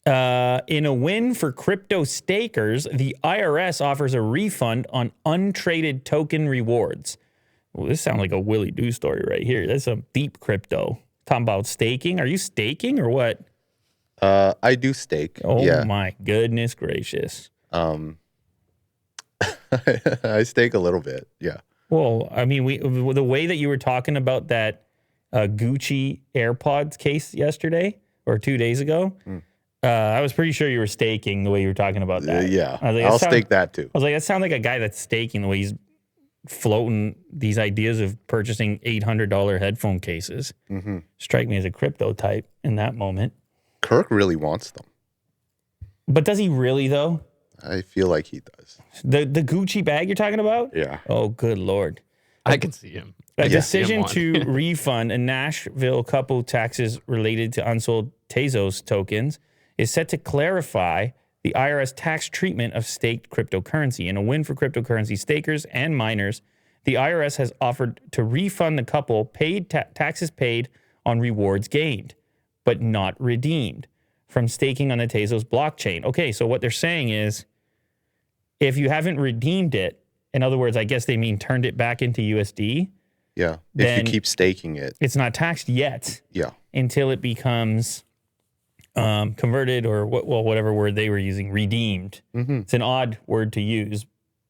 In a win for crypto stakers, the IRS offers a refund on untraded token rewards. Well, this sounds like a Willie Doo story right here. That's some deep crypto. Talking about staking. Are you staking or what? I do stake. Oh my goodness gracious. I stake a little bit. Yeah. Well, I mean, the way that you were talking about that Gucci AirPods case yesterday or 2 days ago, I was pretty sure you were staking the way you were talking about that. Yeah. I was like, I'll stake that too. I was like, that sounds like a guy that's staking the way he's floating these ideas of purchasing $800 headphone cases. Strike me as a crypto type in that moment. Kirk really wants them. But does he really, though? I feel like he does. The Gucci bag you're talking about? Yeah. Oh, good Lord. I can see him. A decision to refund a Nashville couple taxes related to unsold Tezos tokens is set to clarify the IRS tax treatment of staked cryptocurrency. In a win for cryptocurrency stakers and miners, the IRS has offered to refund the couple taxes paid on rewards gained, but not redeemed from staking on the Tezos blockchain. Okay, so what they're saying is if you haven't redeemed it, in other words, I guess they mean turned it back into USD. Yeah. If you keep staking it. It's not taxed yet. Yeah. Until it becomes converted or whatever word they were using, redeemed. It's an odd word to use,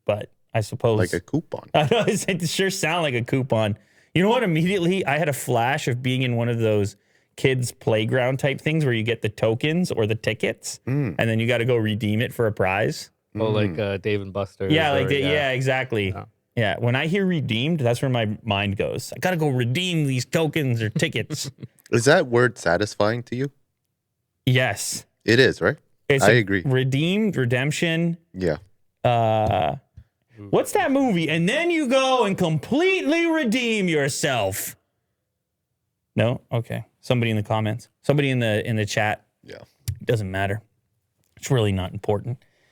but I suppose. Like a coupon. I know, it sure sounds like a coupon. You know what? Immediately, I had a flash of being in one of those kids' playground type things where you get the tokens or the tickets, and then you got to go redeem it for a prize. Oh, like Dave and Buster's. Yeah, yeah, exactly. Yeah, when I hear redeemed, that's where my mind goes. I got to go redeem these tokens or tickets. Is that word satisfying to you? Yes. It is, right? I agree. Redeemed, redemption. Yeah. What's that movie? And then you go and completely redeem yourself. No? Okay. Somebody in the comments. Somebody in the chat. Yeah. It doesn't matter. It's really not important.